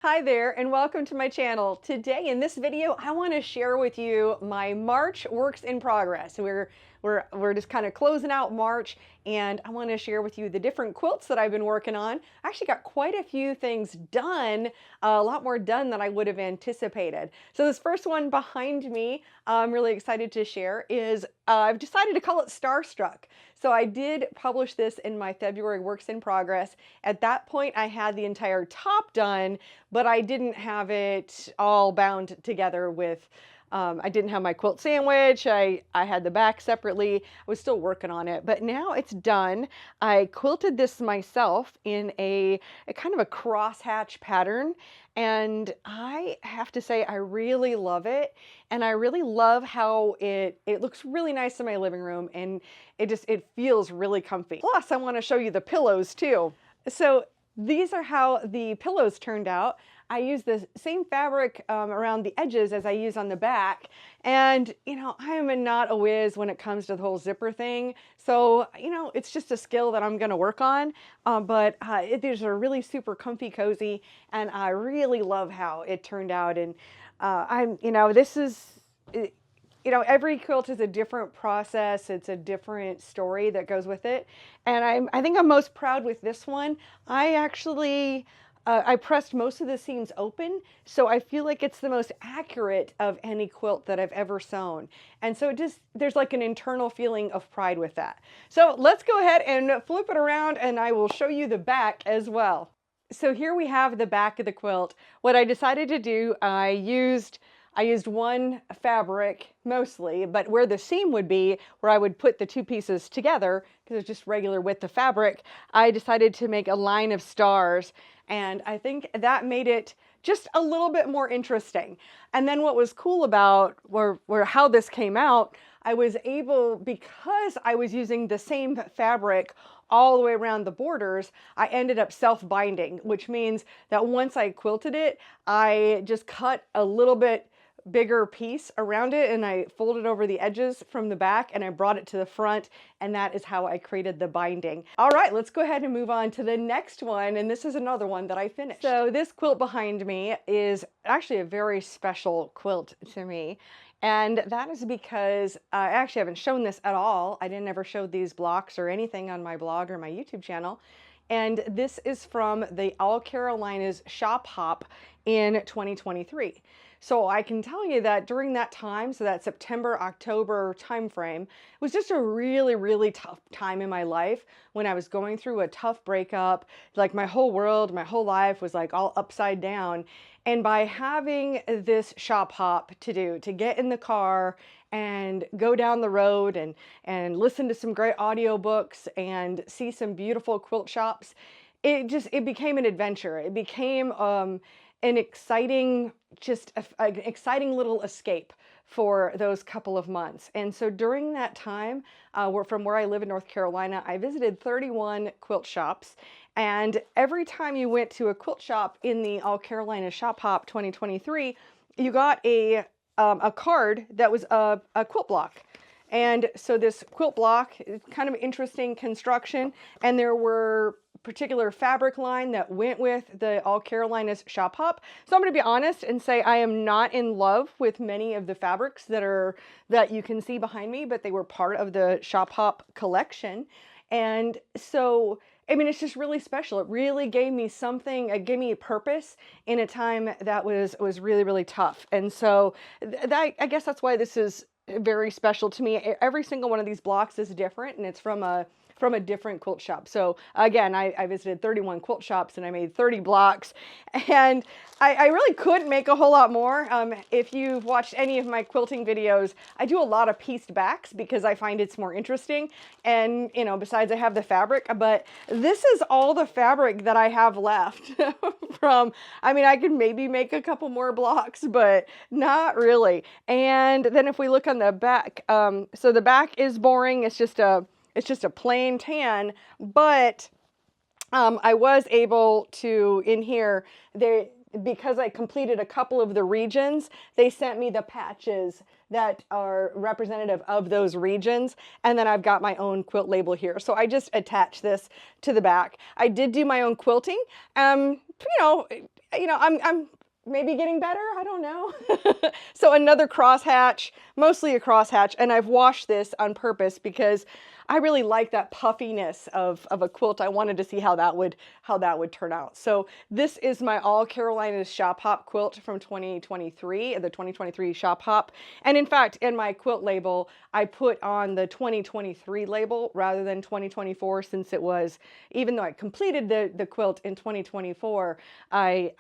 Hi there and welcome to my channel. Today in this video I want to share with you my March works in progress. We're just kind of closing out March and I want to share with you the different quilts that I've been working on. I actually got quite a few things done, a lot more done than I would have anticipated. So this first one behind me I'm really excited to share is I've decided to call it Startruck. So I did publish this in my February works in progress. At that point I had the entire top done, but I didn't have it all bound together with, I didn't have my quilt sandwich, I had the back separately, I was still working on it, but now it's done. I quilted this myself in a kind of a crosshatch pattern, and I have to say I really love it, and I really love how it looks really nice in my living room, and it feels really comfy. Plus I want to show you the pillows too. So these are how the pillows turned out. I use the same fabric around the edges as I use on the back. And, you know, I am not a whiz when it comes to the whole zipper thing. So, you know, it's just a skill that I'm going to work on. These are really super comfy, cozy, and I really love how it turned out. And every quilt is a different process. It's a different story that goes with it. And I think I'm most proud with this one. I pressed most of the seams open, so I feel like it's the most accurate of any quilt that I've ever sewn. And so there's like an internal feeling of pride with that. So let's go ahead and flip it around and I will show you the back as well. So here we have the back of the quilt. What I decided to do, I used one fabric mostly, but where the seam would be, where I would put the two pieces together, because it's just regular width of fabric, I decided to make a line of stars, and I think that made it just a little bit more interesting. And then what was cool about how this came out, I was able, because I was using the same fabric all the way around the borders, I ended up self-binding, which means that once I quilted it, I just cut a little bit bigger piece around it and I folded over the edges from the back and I brought it to the front, and that is how I created the binding. All right, let's go ahead and move on to the next one, and this is another one that I finished. So this quilt behind me is actually a very special quilt to me, and that is because I actually haven't shown this at all. I didn't ever show these blocks or anything on my blog or my YouTube channel. And this is from the All Carolinas Shop Hop in 2023. So I can tell you that during that time, so that September, October timeframe, was just a really, really tough time in my life when I was going through a tough breakup. Like my whole world, my whole life was like all upside down. And by having this shop hop to get in the car and go down the road and listen to some great audiobooks and see some beautiful quilt shops, it became an adventure. It became an exciting little escape for those couple of months. And so during that time, from where I live in North Carolina, I visited 31 quilt shops. And every time you went to a quilt shop in the All Carolina Shop Hop 2023, you got a card that was a quilt block. And so this quilt block, kind of interesting construction, and there were particular fabric line that went with the All Carolinas Shop Hop. So I'm going to be honest and say I am not in love with many of the fabrics that you can see behind me, but they were part of the Shop Hop collection. And so, I mean, it's just really special. It really gave me something, it gave me a purpose in a time that was really, really tough. And so I guess that's why this is very special to me. Every single one of these blocks is different, and it's from a different quilt shop. So again, I visited 31 quilt shops and I made 30 blocks, and I really couldn't make a whole lot more. If you've watched any of my quilting videos, I do a lot of pieced backs because I find it's more interesting. And, you know, besides I have the fabric, but this is all the fabric that I have left I mean, I could maybe make a couple more blocks, but not really. And then if we look on the back, so the back is boring. It's just a plain tan, but I was able to, in here, because I completed a couple of the regions, they sent me the patches that are representative of those regions, and then I've got my own quilt label here. So I just attached this to the back. I did do my own quilting. You know, you know, I'm maybe getting better. I don't know. So another crosshatch, mostly a crosshatch, and I've washed this on purpose because I really like that puffiness of a quilt. I wanted to see how that would turn out. So this is my All Carolinas Shop Hop quilt from 2023, the 2023 Shop Hop. And in fact, in my quilt label, I put on the 2023 label rather than 2024, since it was, even though I completed the quilt in 2024, I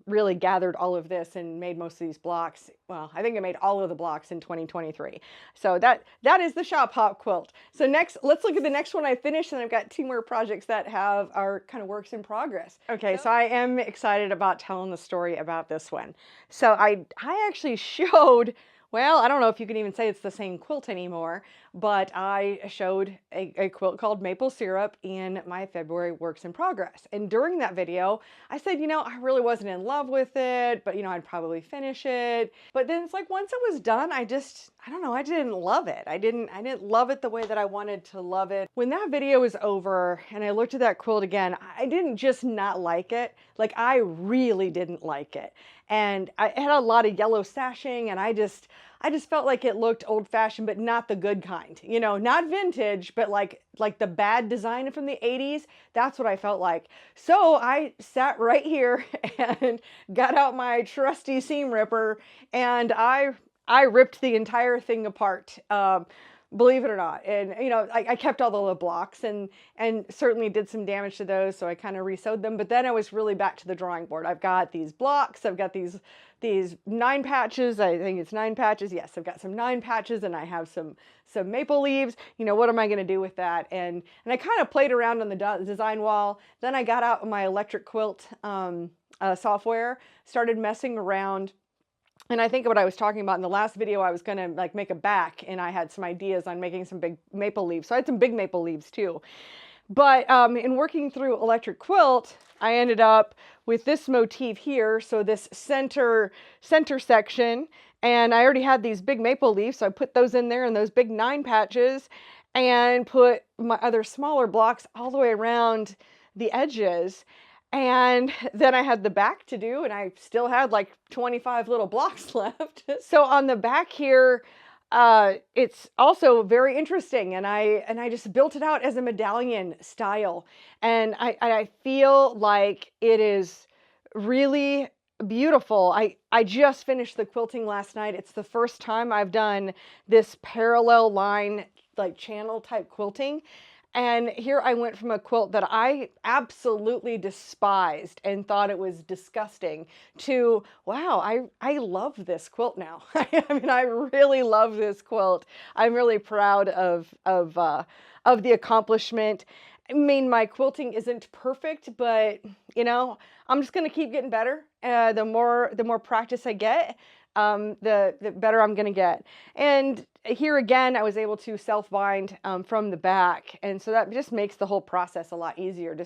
really gathered all of this and made most of these blocks. Well, I think I made all of the blocks in 2023. So that is the Shop Hop quilt. So next, let's look at the next one I finished, and I've got 2 more projects that are kind of works in progress. Okay, so I am excited about telling the story about this one. So I actually showed, well, I don't know if you can even say it's the same quilt anymore, but I showed a quilt called Maple Syrup in my February works in progress. And during that video, I said, you know, I really wasn't in love with it, but you know, I'd probably finish it. But then it's like, once it was done, I don't know, I didn't love it. I didn't love it the way that I wanted to love it. When that video was over and I looked at that quilt again, I didn't just not like it. Like, I really didn't like it. And I had a lot of yellow sashing, and I just felt like it looked old-fashioned, but not the good kind. You know, not vintage, but like the bad design from the 80s. That's what I felt like. So I sat right here and got out my trusty seam ripper, and I ripped the entire thing apart. Believe it or not. And, you know, I kept all the blocks and certainly did some damage to those. So I kind of resewed them, but then I was really back to the drawing board. I've got these blocks. I've got these 9 patches. I think it's 9 patches. Yes, I've got some 9 patches, and I have some maple leaves. You know, what am I going to do with that? And I kind of played around on the design wall. Then I got out my electric quilt software, started messing around. And I think what I was talking about in the last video, I was gonna like make a back, and I had some ideas on making some big maple leaves. So I had some big maple leaves too. But in working through electric quilt, I ended up with this motif here. So this center section, and I already had these big maple leaves. So I put those in there, and those big 9 patches, and put my other smaller blocks all the way around the edges. And then I had the back to do, and I still had like 25 little blocks left. So on the back here, it's also very interesting, and I just built it out as a medallion style, and I feel like it is really beautiful. I just finished the quilting last night. It's the first time I've done this parallel line, like channel type quilting. And here I went from a quilt that I absolutely despised and thought it was disgusting to, wow, I love this quilt now. I mean, I really love this quilt. I'm really proud of the accomplishment. I mean, my quilting isn't perfect, but you know, I'm just gonna keep getting better. The more practice I get, the better I'm gonna get. And here again, I was able to self-bind from the back, and so that just makes the whole process a lot easier.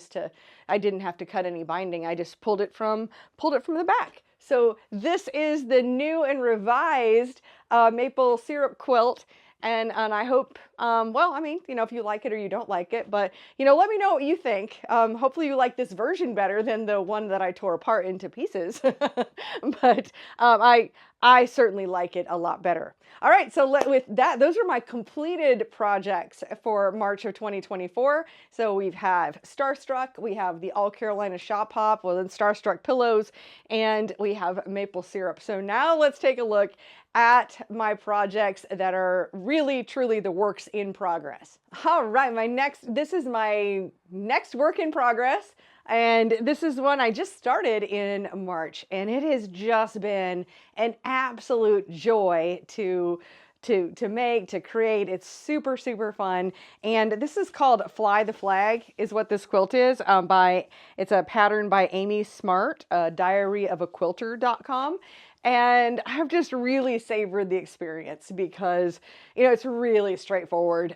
I didn't have to cut any binding. I just pulled it from the back. So this is the new and revised maple syrup quilt. And I hope, well, I mean, you know, if you like it or you don't like it, but, you know, let me know what you think. Hopefully you like this version better than the one that I tore apart into pieces. But I certainly like it a lot better. All right, so with that, those are my completed projects for March of 2024. So we have Startruck, we have the All Carolina Shop Hop, well then Startruck pillows, and we have maple syrup. So now let's take a look at my projects that are really truly the works in progress. All right, this is my next work in progress. And this is one I just started in March, and it has just been an absolute joy to make, to create. It's super, super fun. And this is called Fly the Flag is what this quilt is. It's a pattern by Amy Smart, diaryofaquilter.com. And I've just really savored the experience because, you know, it's really straightforward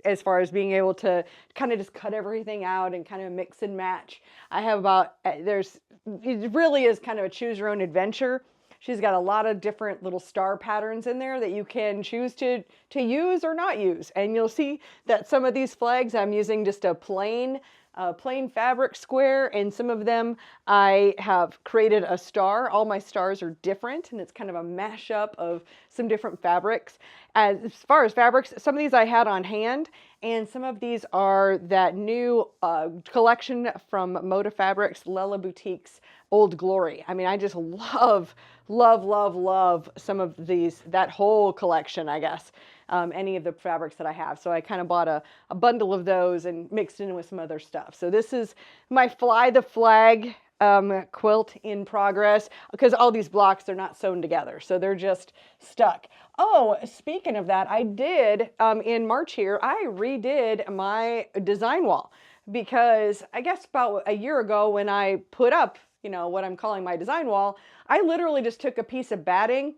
as far as being able to kind of just cut everything out and kind of mix and match. I have it really is kind of a choose your own adventure. She's got a lot of different little star patterns in there that you can choose to use or not use. And you'll see that some of these flags I'm using just a plain plain fabric square, and some of them I have created a star. All my stars are different, and it's kind of a mashup of some different fabrics. As far as fabrics, some of these I had on hand, and some of these are that new collection from Moda Fabrics, Lella Boutique's Old Glory. I mean, I just love some of these, that whole collection, I guess. Any of the fabrics that I have. So I kind of bought a bundle of those and mixed in with some other stuff. So this is my Fly the Flag quilt in progress, because all these blocks, they're not sewn together. So they're just stuck. Oh, speaking of that, I did, in March here, I redid my design wall, because I guess about a year ago when I put up, you know, what I'm calling my design wall, I literally just took a piece of batting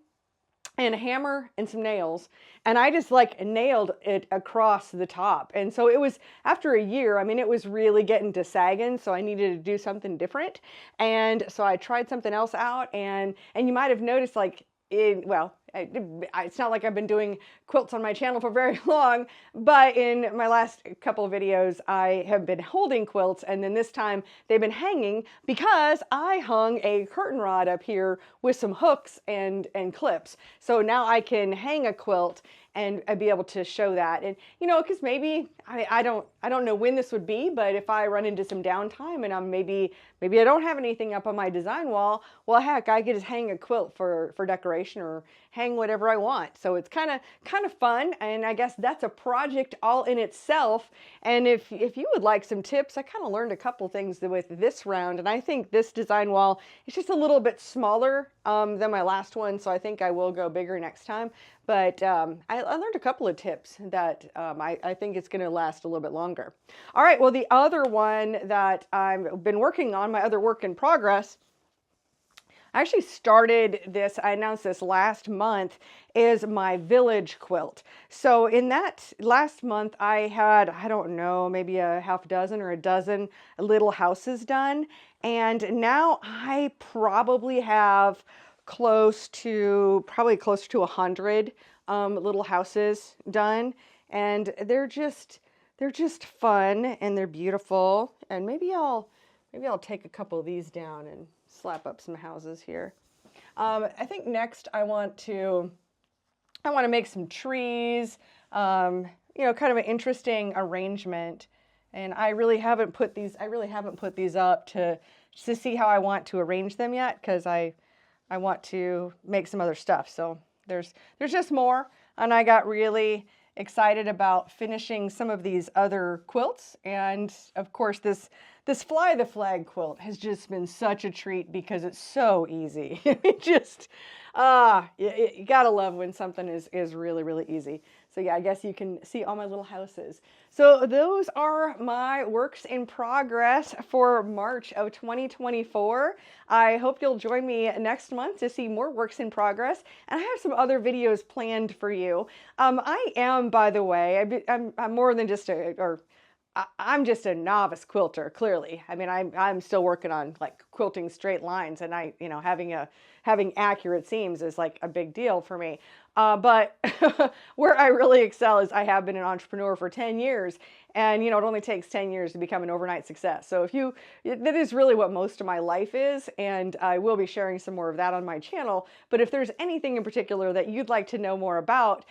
and a hammer and some nails, and I just like nailed it across the top. And so it was, after a year, I mean, it was really getting to sagging, so I needed to do something different. And so I tried something else out, and you might have noticed, like, it's not like I've been doing quilts on my channel for very long, but in my last couple of videos, I have been holding quilts, and then this time they've been hanging, because I hung a curtain rod up here with some hooks and clips. So now I can hang a quilt and I'd be able to show that. And, you know, because maybe, I don't know when this would be, but if I run into some downtime and I'm maybe I don't have anything up on my design wall, well, heck, I could just hang a quilt for decoration, or hang whatever I want. So it's kind of fun, and I guess that's a project all in itself. And if you would like some tips, I kind of learned a couple things with this round, and I think this design wall is just a little bit smaller than my last one, so I think I will go bigger next time. But I learned a couple of tips that I think it's going to last a little bit longer. All right, well, the other one that I've been working on, my other work in progress, I actually started this, I announced this last month, is my village quilt. So in that last month, I had, I don't know, maybe a half dozen or a dozen little houses done. And now I probably have close to 100 little houses done. And they're just fun, and they're beautiful. And maybe I'll take a couple of these down and slap up some houses here. I think next I want to make some trees, you know, kind of an interesting arrangement. And I really haven't put these up to see how I want to arrange them yet, because I want to make some other stuff. So there's just more, and I got really excited about finishing some of these other quilts. And of course, this Fly the Flag quilt has just been such a treat, because it's so easy. It just, you gotta love when something is really, really easy. So yeah, I guess you can see all my little houses. So those are my works in progress for March of 2024. I hope you'll join me next month to see more works in progress. And I have some other videos planned for you. I am, by the way, I'm more than just I'm just a novice quilter, clearly. I mean, I'm still working on like quilting straight lines, and having accurate seams is like a big deal for me. But where I really excel is I have been an entrepreneur for 10 years, and you know, it only takes 10 years to become an overnight success. So that is really what most of my life is, and I will be sharing some more of that on my channel. But if there's anything in particular that you'd like to know more about,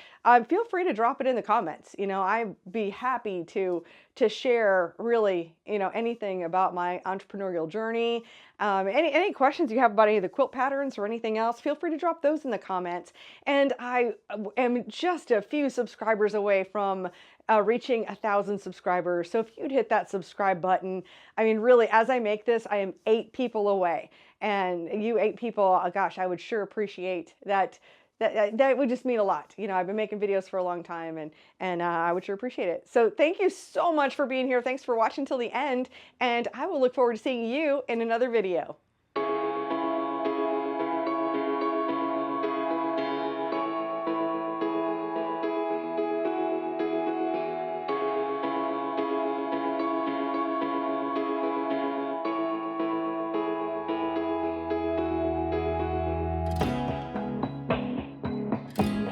feel free to drop it in the comments. You know, I'd be happy to share really, you know, anything about my entrepreneurial journey. Any questions you have about any of the quilt patterns or anything else, feel free to drop those in the comments. And I am just a few subscribers away from reaching 1,000 subscribers. So if you'd hit that subscribe button, I mean, really, as I make this, I am 8 people away. And you 8 people, gosh, I would sure appreciate that. That would just mean a lot. You know, I've been making videos for a long time, and I would sure appreciate it. So thank you so much for being here. Thanks for watching till the end, and I will look forward to seeing you in another video.